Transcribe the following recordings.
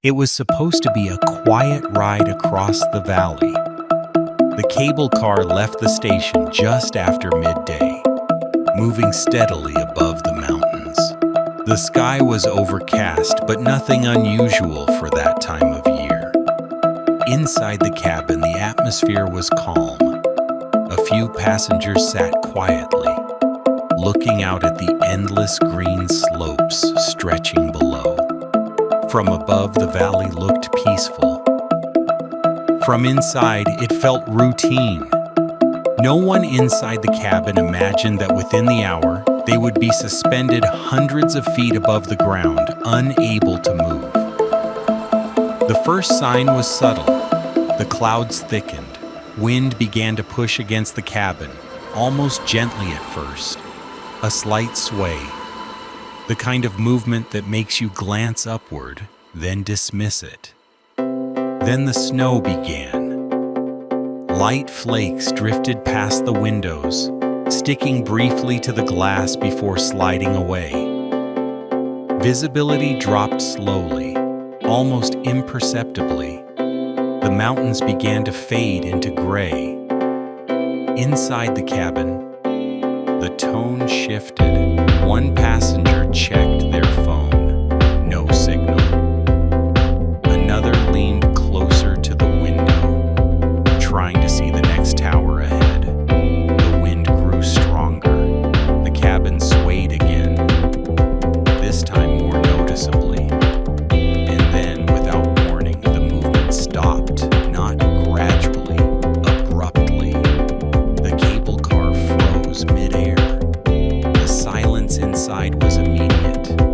It was supposed to be a quiet ride across the valley. The cable car left the station just after midday, moving steadily above the mountains. The sky was overcast, but nothing unusual for that time of year. Inside the cabin, the atmosphere was calm. A few passengers sat quietly, looking out at the endless green slopes stretching below. From above, the valley looked peaceful. From inside, it felt routine. No one inside the cabin imagined that within the hour, they would be suspended hundreds of feet above the ground, unable to move. The first sign was subtle. The clouds thickened. Wind began to push against the cabin, almost gently at first. A slight sway. The kind of movement that makes you glance upward, then dismiss it. Then the snow began. Light flakes drifted past the windows, sticking briefly to the glass before sliding away. Visibility dropped slowly, almost imperceptibly. The mountains began to fade into gray. Inside the cabin, the tone shifted. One passenger checked their phone. No signal. Another leaned closer to the window, trying to see the next tower ahead. The wind grew stronger. The cabin swayed again, this time more noticeably. And then, without warning, the movement stopped, not gradually, abruptly. The cable car froze midair. The silence inside was immediate.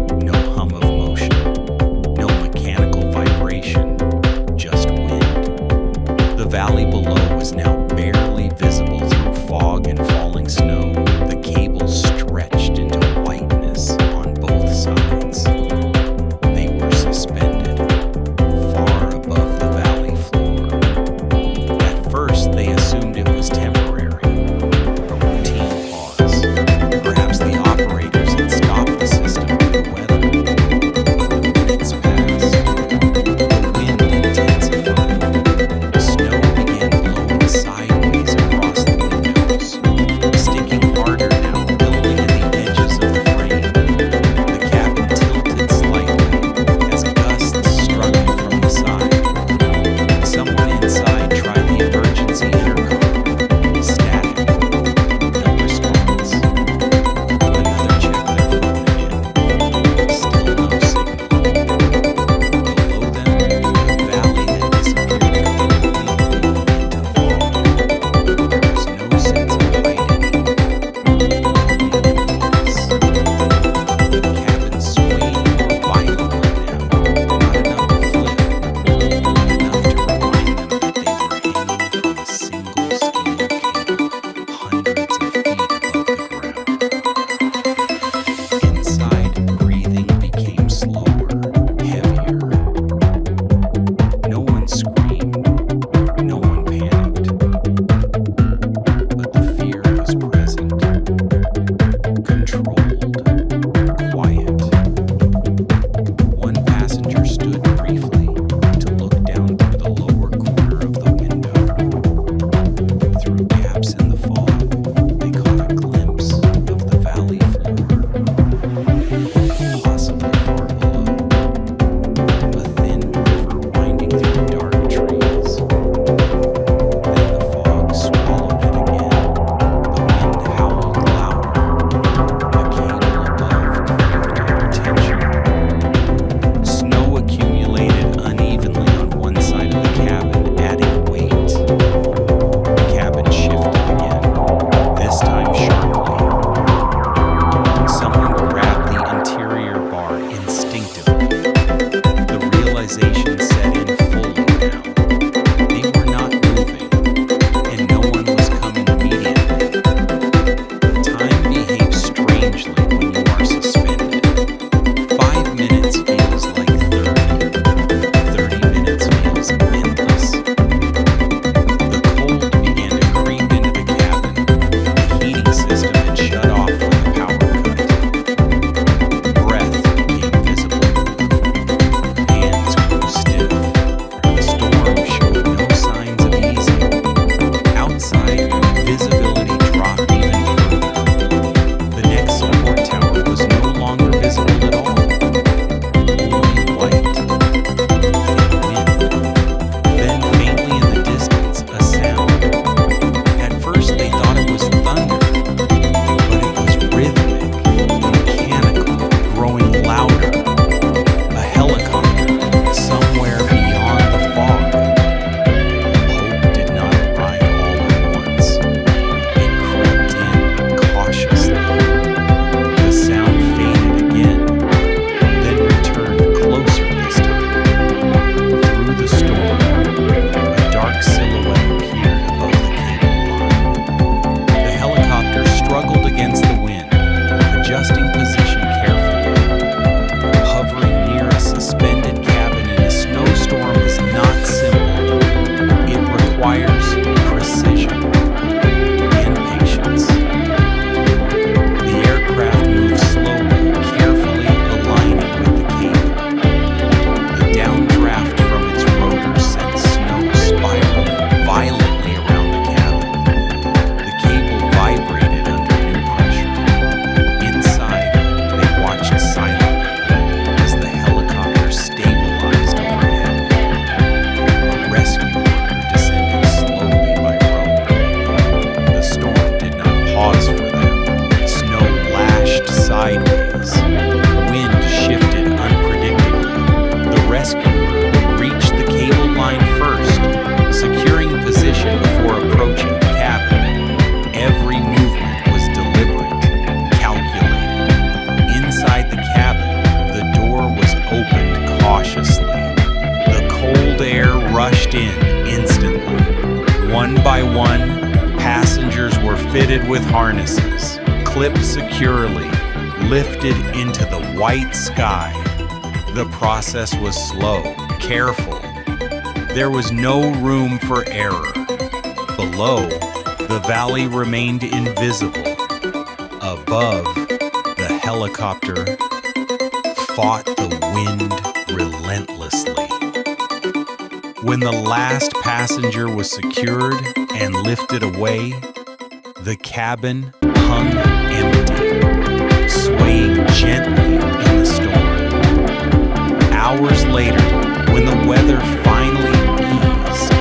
rushed in instantly. One by one, passengers were fitted with harnesses, clipped securely, lifted into the white sky. The process was slow, careful. There was no room for error. Below, the valley remained invisible. Above, the helicopter fought the wind relentlessly. When the last passenger was secured and lifted away, the cabin hung empty, swaying gently in the storm. Hours later, when the weather finally eased,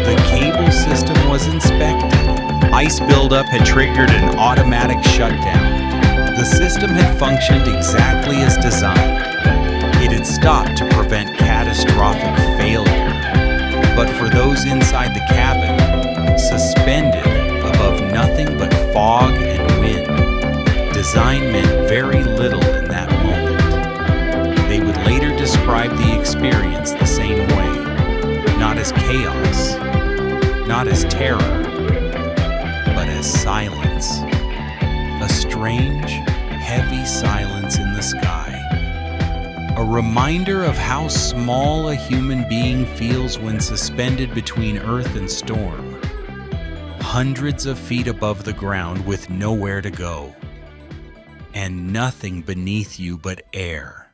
the cable system was inspected. Ice buildup had triggered an automatic shutdown. The system had functioned exactly as designed. It had stopped to prevent catastrophic failure. But for those inside the cabin, suspended above nothing but fog and wind, design meant very little in that moment. They would later describe the experience the same way, not as chaos, not as terror, but as silence. A strange, heavy silence in the sky. A reminder of how small a human being feels when suspended between earth and storm. Hundreds of feet above the ground with nowhere to go. And nothing beneath you but air.